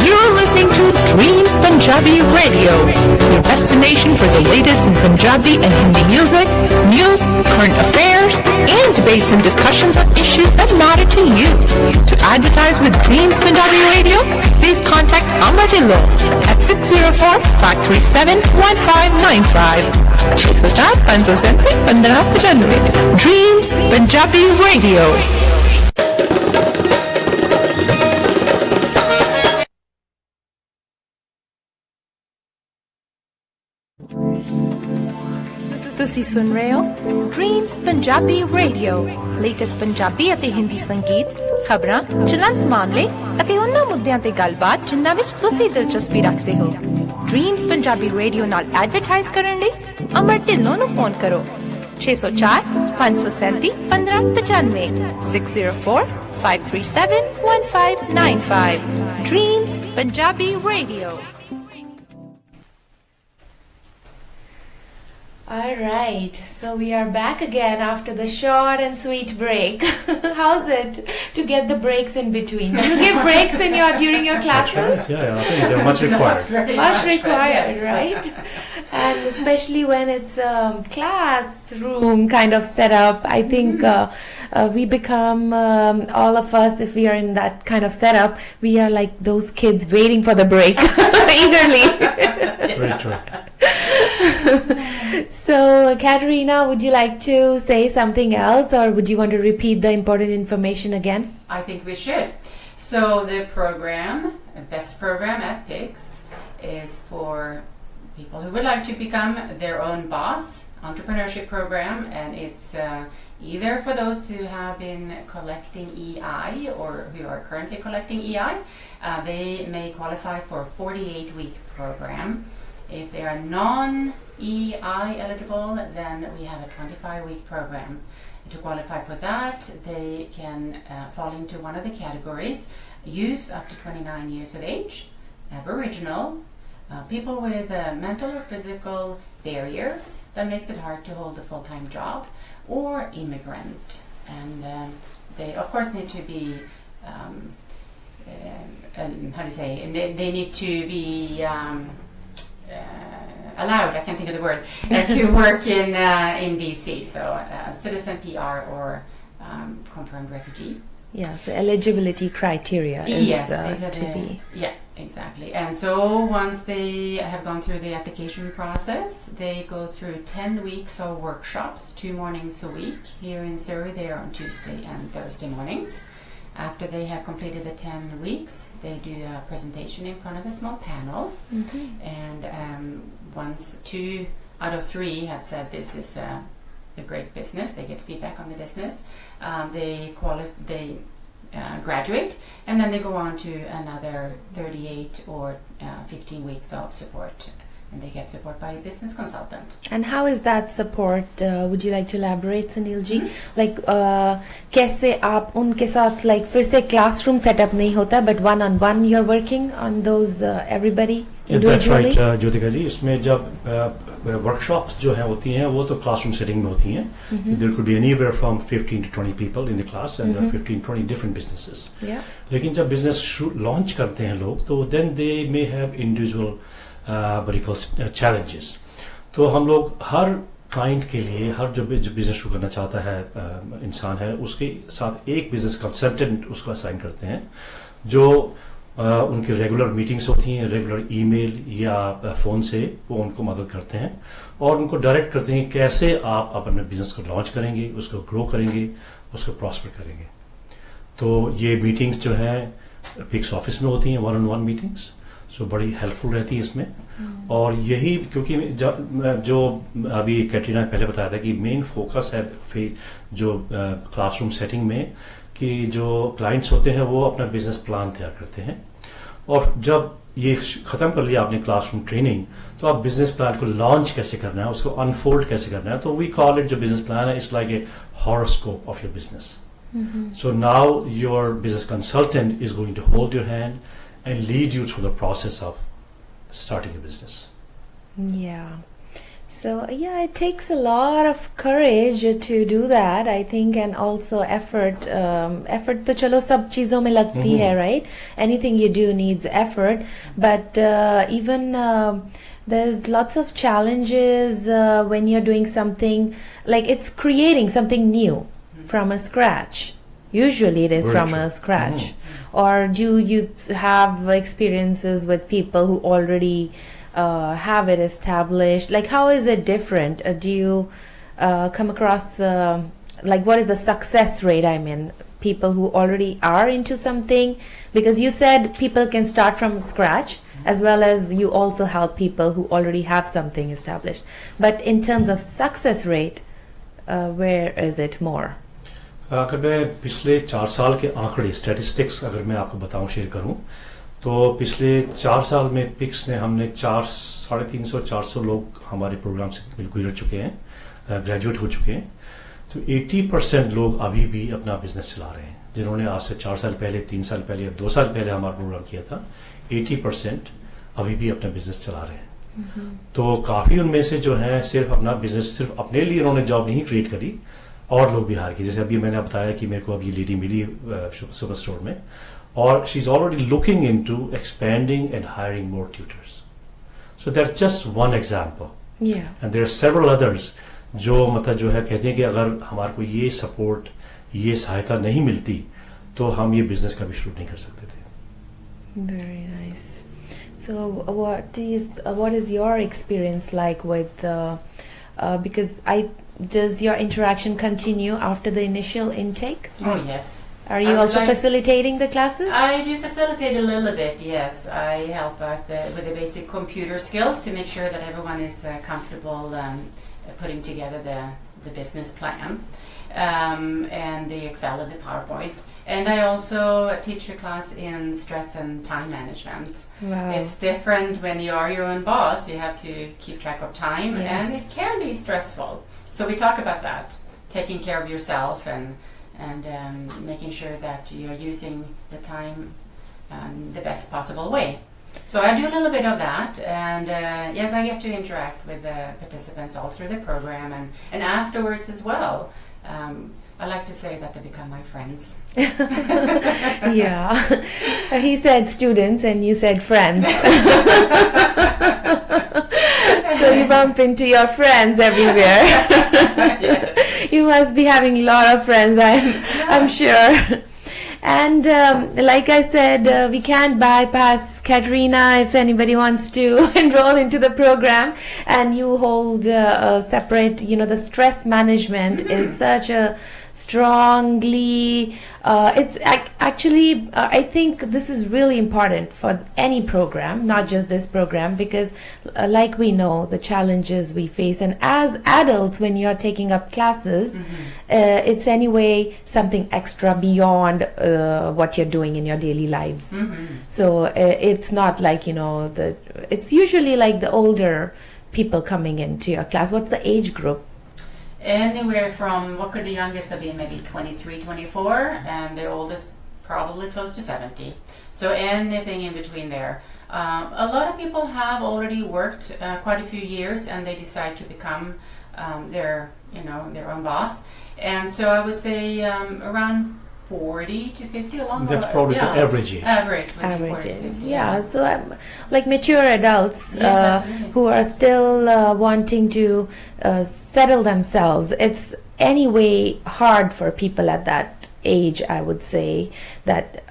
S5: You're listening to Dreams Punjabi Radio, your destination for the latest in Punjabi and Hindi music, news, current affairs, and debates and discussions on issues that matter to you. To advertise with Dreams Punjabi Radio, please contact Amar Low at 604-537-1595. 604-537-1595. Dreams Punjabi Radio.
S9: ਤੁਸੀਂ ਸੁਣ ਰਹੇ ਹੋ dreams Punjabi radio. Latest Punjabi ਅਤੇ ਹਿੰਦੀ ਸੰਗੀਤ, ਖਬਰਾਂ, ਚਲੰਤ ਮਾਮਲੇ ਅਤੇ ਉਹਨਾਂ ਮੁੱਦਿਆਂ ਤੇ ਗੱਲਬਾਤ ਜਿਨ੍ਹਾਂ ਵਿੱਚ ਤੁਸੀਂ ਦਿਲਚਸਪੀ ਰੱਖਦੇ ਹੋ। ਡ੍ਰੀਮਜ਼ ਪੰਜਾਬੀ ਰੇਡੀਓ ਨਾਲ ਐਡਵਰਟਾਈਜ਼ ਕਰਨ ਲਈ ਅਮਰ ਢਿੱਲੋਂ ਨੂੰ ਫੋਨ ਕਰੋ 604-537-1595 604-537-1595। Dreams Punjabi radio.
S1: All right, so we are back again after the short and sweet break. How's it to get the breaks in between? Do you give breaks during your classes?
S3: Yeah, I think they're much required.
S1: Much required, right? And especially when it's a classroom kind of setup, I think we become, all of us, if we are in that kind of setup, we are like those kids waiting for the break eagerly.
S3: Very true.
S1: So, Katarina, would you like to say something else, or would you want to repeat the important information again?
S2: I think we should. So the program, best program at PICS, is for people who would like to become their own boss, entrepreneurship program, and it's either for those who have been collecting EI or who are currently collecting EI. They may qualify for a 48-week program. If they are non-EI eligible, then we have a 25-week program. To qualify for that, they can fall into one of the categories: youth up to 29 years of age, Aboriginal, people with mental or physical barriers that makes it hard to hold a full-time job, or immigrant. And they, of course, need to be how do you say? They need to be allowed, I can't think of the word, to work in BC, so citizen PR or confirmed refugee.
S1: Yeah, so eligibility criteria is to be.
S2: Yeah, exactly. And so once they have gone through the application process, they go through 10 weeks of workshops, 2 mornings a week. Here in Surrey, they are on Tuesday and Thursday mornings. After they have completed the 10 weeks, they do a presentation in front of a small panel.
S1: Mm-hmm.
S2: And once 2 out of 3 have said this is a great business, they get feedback on the business, they graduate, and then they go on to another 38 or 15 weeks of support. And they get support by a business consultant.
S1: And how is that support? Would you like to elaborate, Sunil ji? Like, कैसे आप उनके साथ like फिर से classroom setup नहीं होता, but one-on-one you're working on those everybody individually?
S3: That's right, Jyotika जी. इसमें जब workshops जो है होती हैं वो तो classroom setting में होती हैं. There could be anywhere from 15 to 20 people in the class, and there are 15-20 different businesses.
S1: Yeah.
S3: लेकिन जब business launch करते हैं लोग, तो then they may have individual challenges. तो हम लोग हर क्लाइंट के लिए, हर जो बिजनेस शुरू करना चाहता है इंसान है, उसके साथ एक बिजनेस कंसल्टेंट उसको असाइन करते हैं, जो उनकी रेगुलर मीटिंग्स होती हैं, रेगुलर ईमेल या फ़ोन से वो उनको मदद करते हैं और उनको डायरेक्ट करते हैं कैसे आप अपने बिजनेस को लॉन्च करेंगे, उसको ग्रो करेंगे, उसको प्रॉस्पर करेंगे. तो ये मीटिंग्स जो हैं पिक्स ऑफिस में होती हैं, 1-on-1 मीटिंग्स, सो बड़ी हेल्पफुल रहती है इसमें. और यही क्योंकि जो अभी कैटरीना ने पहले बताया था कि मेन फोकस है जो क्लासरूम सेटिंग में कि जो क्लाइंट्स होते हैं वो अपना बिजनेस प्लान तैयार करते हैं, और जब ये ख़त्म कर लिया आपने क्लासरूम ट्रेनिंग, तो आप बिजनेस प्लान को लॉन्च कैसे करना है, उसको अनफोल्ड कैसे करना है. तो वी कॉल इट, जो बिजनेस प्लान है, it's like a horoscope of your business. So now your business consultant is going to hold your hand and lead you through the process of starting a business.
S1: Yeah. So yeah, it takes a lot of courage to do that, I think, and also effort. Effort to chalo sab cheezon mein lagti hai, right? Anything you do needs effort, but even there's lots of challenges when you're doing something like it's creating something new from a scratch. Usually it is from a scratch. Or do you have experiences with people who already have it established? Like, how is it different? Do you come across like, what is the success rate? I mean, people who already are into something, because you said people can start from scratch, as well as you also help people who already have something established. But in terms of success rate, where is it more?
S3: अगर मैं पिछले 4 साल के आंकड़े, statistics अगर मैं आपको बताऊं, शेयर करूं, तो पिछले 4 साल में पिक्स ने हमने 350-400 लोग हमारे प्रोग्राम से गुजर चुके हैं, ग्रेजुएट हो चुके हैं. तो 80% लोग अभी भी अपना बिजनेस चला रहे हैं. जिन्होंने आज से 4 साल पहले, 3 साल पहले या 2 साल पहले हमारा प्रोग्राम किया था, 80% अभी भी अपना बिजनेस चला रहे हैं. तो काफ़ी उनमें से जो है सिर्फ अपना बिजनेस, सिर्फ अपने लिए उन्होंने जॉब नहीं क्रिएट करी, और लोग भी हायर किए. जैसे अभी मैंने बताया कि मेरे को अब ये लेडी मिली सुपर स्टोर में, और she is already looking into expanding and hiring more tutors. So that's just one example, and there are several others जो मतलब जो है कहते हैं कि अगर हमारे को ये सपोर्ट, ये सहायता नहीं मिलती, तो हम ये बिजनेस कभी शुरू नहीं कर सकते थे.
S1: Very nice. So what is your experience like with because does your interaction continue after the initial intake?
S2: Oh yes.
S1: Are you also facilitating the classes?
S2: I do facilitate a little bit, yes. I help out with the basic computer skills to make sure that everyone is comfortable putting together the business plan and the Excel and the PowerPoint. And I also teach a class in stress and time management.
S1: Wow.
S2: It's different when you are your own boss. You have to keep track of time, and it can be stressful. So we talk about that, taking care of yourself and making sure that you're using the time the best possible way. So I do a little bit of that, and yes, I get to interact with the participants all through the program and afterwards as well. I like to say that they become my friends.
S1: Yeah. He said students and you said friends. So you bump into your friends everywhere.
S2: Yes.
S1: You must be having a lot of friends, I'm sure. And like I said, we can't bypass Katarina if anybody wants to enroll into the program. And you hold a separate, the stress management is such a strongly, it's actually, I think this is really important for any program, not just this program, because like we know the challenges we face, and as adults when you're taking up classes, it's anyway something extra beyond what you're doing in your daily lives. So it's not like, it's usually like the older people coming into your class. What's the age group?
S2: Anywhere from, what could the youngest have been, maybe 23, 24, and the oldest probably close to 70. So anything in between there. A lot of people have already worked quite a few years, and they decide to become their own boss. And so I would say around 40 to 50 along
S3: That's probably the average age.
S2: Average age.
S1: 50, yeah. So like mature adults who are still wanting to settle themselves. It's anyway hard for people at that age, I would say, that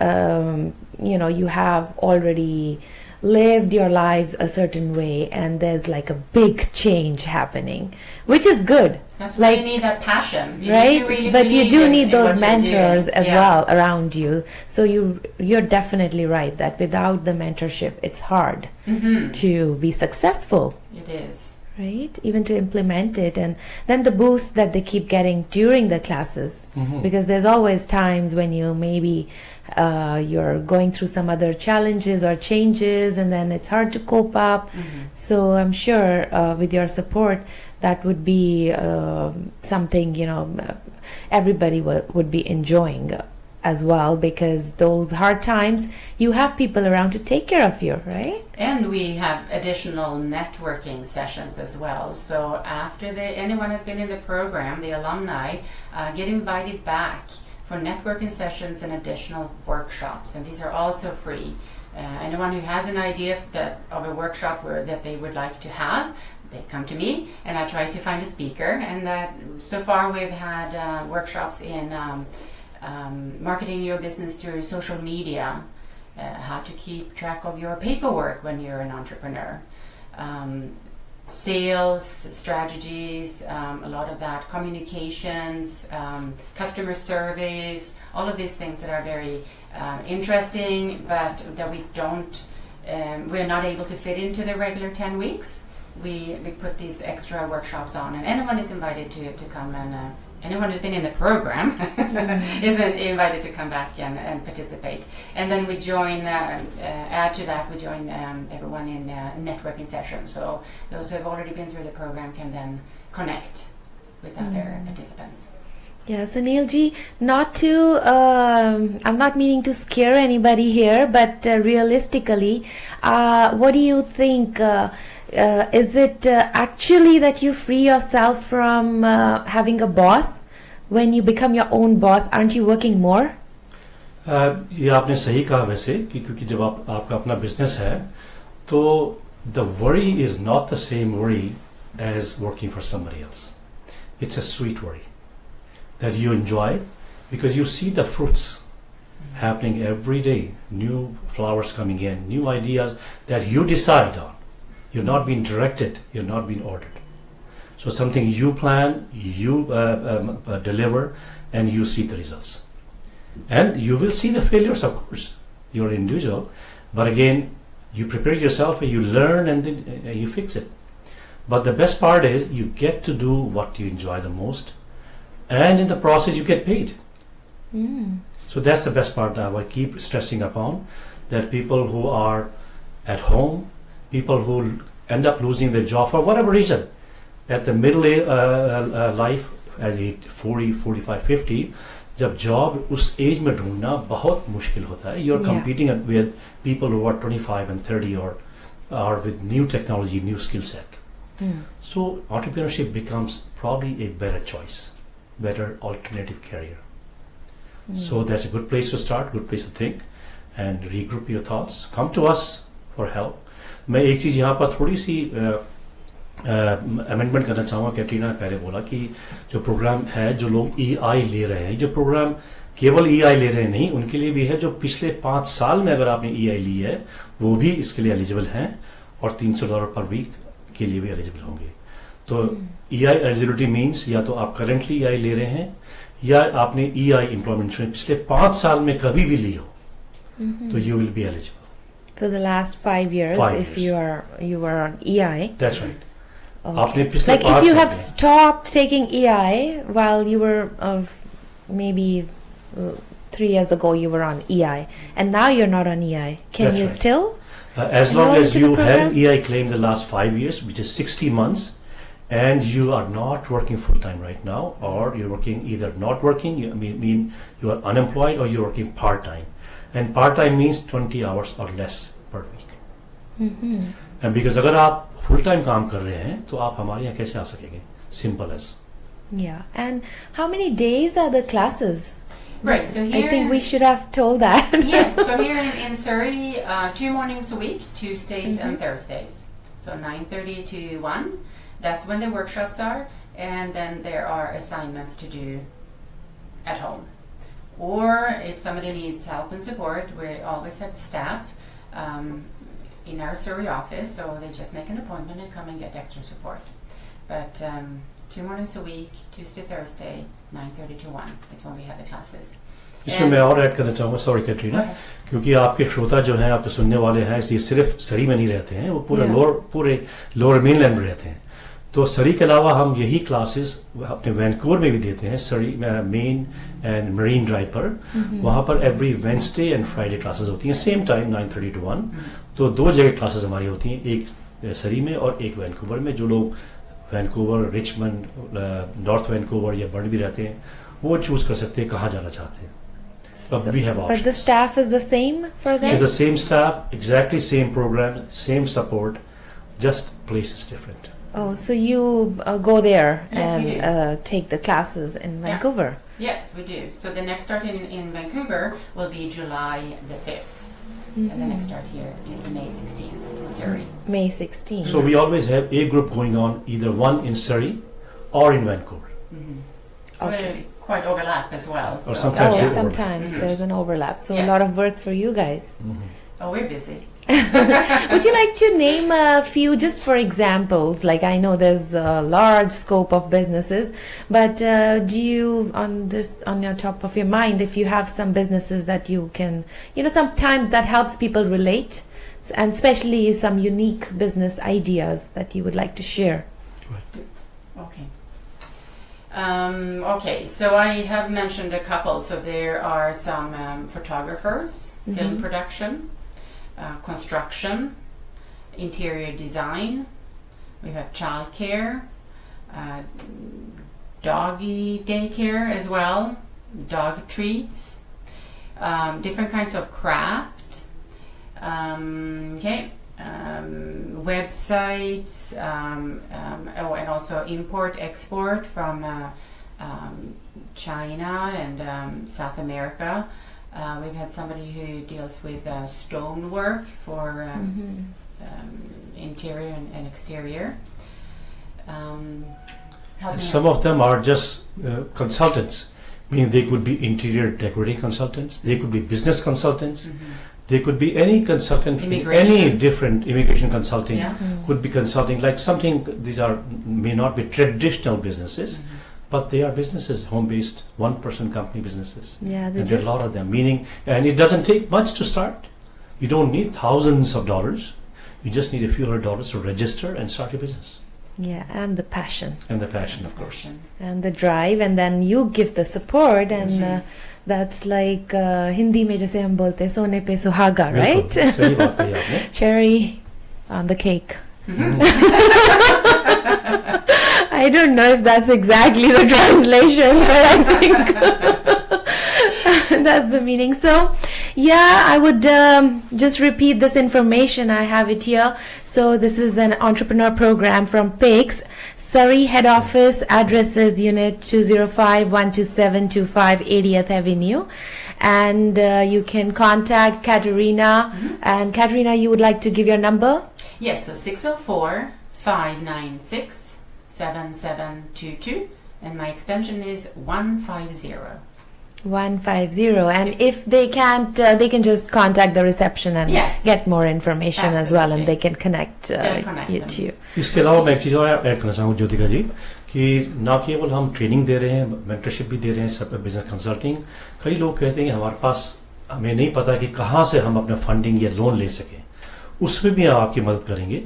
S1: you have already lived your lives a certain way, and there's like a big change happening, which is good.
S2: That's why you need that passion,
S1: right? But you do need those mentors as well around you. So you're definitely right that without the mentorship, it's hard to be successful.
S2: It is.
S1: right? Even to implement it, and then the boost that they keep getting during the classes, because there's always times when you maybe you're going through some other challenges or changes, and then it's hard to cope up. So I'm sure with your support, that would be something, you know, everybody would be enjoying as well, because those hard times, you have people around to take care of you, right?
S2: And we have additional networking sessions as well. So after anyone has been in the program, the alumni get invited back for networking sessions and additional workshops, and these are also free. Anyone who has an idea of a workshop that they would like to have, they come to me, and I try to find a speaker. And so far we've had workshops in marketing your business through social media, how to keep track of your paperwork when you're an entrepreneur, sales strategies, a lot of that, communications, customer service, all of these things that are very interesting, but that we're not able to fit into the regular 10 weeks. We put these extra workshops on, and anyone is invited to come, and anyone who's been in the program is invited to come back and participate. And then we join, add to that, we join everyone in networking sessions. So those who have already been through the program can then connect with other participants.
S1: Yeah, Sunil ji, I'm not meaning to scare anybody here, but realistically, what do you think? Is it actually that you free yourself from having a boss? When you become your own boss, aren't you working more?
S3: ये आपने सही कहा वैसे, क्योंकि जब आपका अपना business है, तो the worry is not the same worry as working for somebody else. It's a sweet worry that you enjoy because you see the fruits happening every day, new flowers coming in, new ideas that you decide on. You're not being directed, you're not being ordered. So something you plan, you deliver, and you see the results. And you will see the failures, of course. You're an individual, but again, you prepare yourself and you learn and then you fix it. But the best part is you get to do what you enjoy the most, and in the process you get paid. So that's the best part that I keep stressing upon, that people who are at home, people who end up losing their job for whatever reason, at the middle life, as 40, 45, 50, जब job उस age में ढूंढना बहुत मुश्किल होता है. You're competing with people who are 25 and 30 or with new technology, new skill set. So entrepreneurship becomes probably a better choice, better alternative career. So that's a good place to start, good place to think, and regroup your thoughts. Come to us for help. मैं एक चीज़ यहाँ पर थोड़ी सी amendment करना चाहूँगा. कैटरीना ने पहले बोला कि जो प्रोग्राम है, जो लोग EI ले रहे हैं, जो प्रोग्राम केवल EI ले रहे हैं नहीं, उनके लिए भी है जो पिछले 5 साल में अगर आपने EI ली है, वो भी इसके लिए एलिजिबल हैं, और $300 पर वीक के लिए भी एलिजिबल होंगे. तो EI एलिजिबिलिटी मीन्स या तो आप करेंटली EI ले रहे हैं, या आपने EI एम्प्लॉयमेंट इंश्योरेंस पिछले 5 साल में कभी भी ली हो, तो you will be eligible.
S1: For the last 5 years, if you were on EI.
S3: That's right.
S1: Okay. Like if you have stopped taking EI while you were maybe 3 years ago you were on EI, and now you're not on EI, can you still?
S3: As long as you had EI claim the last 5 years, which is 60 months, and you are not working full time right now, or you're working either not working, mean you are unemployed, or you're working part time. And part time means 20 hours or less per week. And because अगर आप full time काम कर रहे हैं, तो आप हमारे यहाँ कैसे आ सकेंगे? Simple as.
S1: Yeah. And how many days are the classes?
S2: Right. So here
S1: I think we should have told that.
S2: Yes. So here in Surrey, 2 mornings a week, Tuesdays and Thursdays. So 9:30 to 1. That's when the workshops are, and then there are assignments to do at home. Or if somebody needs help and support, we always have staff in our Surrey office, so they just make an appointment and come and get extra support. But 2 mornings a week, Tuesday, Thursday, 9:30 to 1 is when we have the classes.
S3: इसमें मैं और add करना चाहूँगा, sorry Katrina, क्योंकि आपके श्रोता जो हैं, आपके सुनने वाले हैं, ये सिर्फ सरी में नहीं रहते हैं, वो पूरे लोअर मेनलैंड में रहते हैं. तो सरी के अलावा हम यही क्लासेस अपने वैंकूवर में भी देते हैं, सरी मेन एंड मरीन ड्राइव पर. वहाँ पर every Wednesday and Friday classes होती हैं, सेम टाइम 9:30 to 1. तो 2 जगह क्लासेस हमारी होती हैं, एक सरी में और एक वैंकूवर में. जो लोग वैंकूवर, रिचमंड, नॉर्थ वैंकूवर या बर्नबी रहते हैं वो चूज कर सकते हैं कहाँ जाना चाहते हैं. But we have options.
S1: But the staff is the same for them?
S3: It's the same staff, exactly same program, same support, just place is different.
S1: Oh, so you go there
S2: Yes, we
S1: and take the classes in Vancouver?
S2: Yes, we do. So the next start in Vancouver will be July the 5th. And the next start here is May 16th in Surrey.
S1: May 16th.
S3: So we always have a group going on, either one in Surrey or in Vancouver.
S1: Okay.
S2: We're quite overlap as well.
S3: Or
S2: so-
S3: sometimes they overlap.
S1: Sometimes there's an overlap. So
S2: Yeah.
S1: a lot of work for you guys.
S2: Oh, we're busy.
S1: Would you like to name a few just for examples? Like, I know there's a large scope of businesses, but do you, on your top of your mind, if you have some businesses that you can, sometimes that helps people relate, and especially some unique business ideas that you would like to share?
S2: Okay. Okay, so I have mentioned a couple. So there are some photographers, film production, construction, interior design. We have childcare, doggy daycare as well, dog treats, different kinds of craft. Websites, and also import export from China and South America. We've had somebody who deals with stonework for interior and exterior.
S3: Some of them are just consultants, meaning they could be interior decorating consultants, they could be business consultants. They could be any consultant, any different immigration consulting, could be consulting like something. These may not be traditional businesses, but they are businesses, home-based, one-person company businesses.
S1: Yeah,
S3: and there are a lot of them. Meaning, and it doesn't take much to start. You don't need thousands of dollars. You just need a few $100s to register and start your business.
S1: Yeah, and the passion.
S3: And the passion, of course.
S1: And the drive, and then you give the support, and that's like Hindi में जैसे हम बोलते हैं सोने पे सुहागा, right?
S3: सही बात कही आपने.
S1: Cherry on the cake. I don't know if that's exactly the translation, but I think that's the meaning. So, yeah, I would just repeat this information. I have it here. So this is an entrepreneur program from PICS. Surrey head office, address is Unit 205 127 25 80th Avenue. And you can contact Katarina. And Katarina, you would like to give your number?
S2: Yes, so 604-596-7722, and my extension is 150.
S1: 150. And if they can't, they can just contact the reception and get more information as well, and they can connect you to you.
S3: इसके अलावा मैं एक चीज़ और add करना चाहूँगा ज्योतिका जी कि ना केवल हम ट्रेनिंग दे रहे हैं, मेंटरशिप भी दे रहे हैं, सब बिजनेस कंसल्टिंग. कई लोग कहते हैं कि हमारे पास हमें नहीं पता कि कहाँ से हम अपना फंडिंग या लोन ले सकें. उसमें भी आपकी मदद करेंगे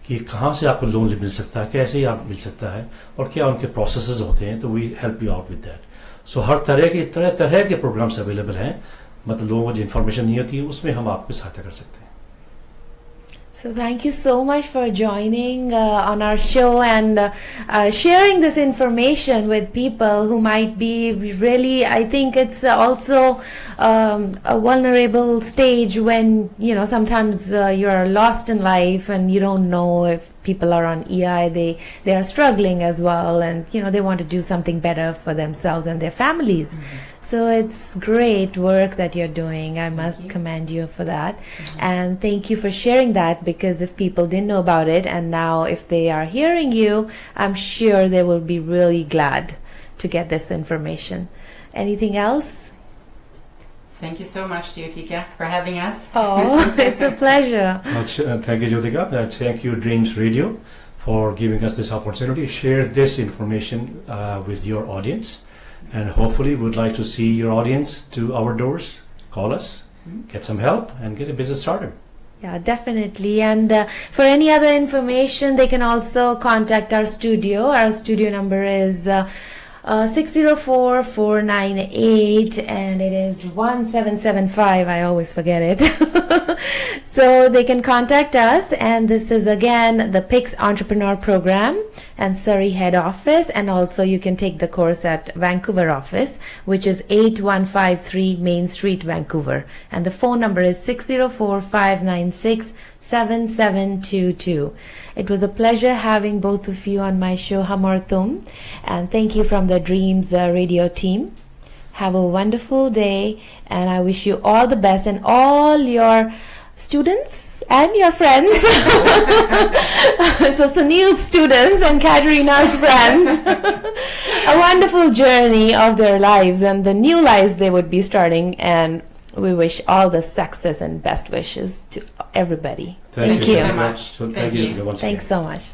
S3: कि कहाँ से आपको लोन मिल सकता है, कैसे ही आप मिल सकता है, और क्या उनके प्रोसेसेस होते हैं. तो we help you out with that. So हर तरह के प्रोग्राम्स अवेलेबल हैं. मतलब लोगों को जो इन्फॉर्मेशन नहीं होती है उसमें हम आपको सहायता कर सकते हैं.
S1: So thank you so much for joining on our show and sharing this information with people who might be really, I think it's also a vulnerable stage when, sometimes you're lost in life and you don't know if people are on EI, they are struggling as well, and they want to do something better for themselves and their families. So it's great work that you're doing. I must commend you for that. And thank you for sharing that, because if people didn't know about it, and now if they are hearing you, I'm sure they will be really glad to get this information. Anything else?
S2: Thank you so much, Jyotika, for having us.
S1: Oh, it's a pleasure.
S3: Thank you, Jyotika. Thank you, DreamZZ Radio, for giving us this opportunity to share this information with your audience. And hopefully we'd like to see your audience to our doors. Call us, get some help, and get a business started.
S1: Yeah, definitely. And for any other information, they can also contact our studio. Our studio number is 604-498, and it is 1775. I always forget it. So they can contact us, and this is again the PICS Entrepreneur Program and Surrey head office, and also you can take the course at Vancouver office, which is 8153 Main Street, Vancouver, and the phone number is 604-596-7722. It was a pleasure having both of you on my show, Hamar Tum, and thank you from the DreamZZ Radio team. Have a wonderful day, and I wish you all the best, and all your students and your friends. So Sunil's students and Katarina's friends. A wonderful journey of their lives and the new lives they would be starting, and we wish all the success and best wishes to everybody.
S3: Thank you
S2: so
S3: very
S2: much.
S3: Thank you.
S1: Thanks so much.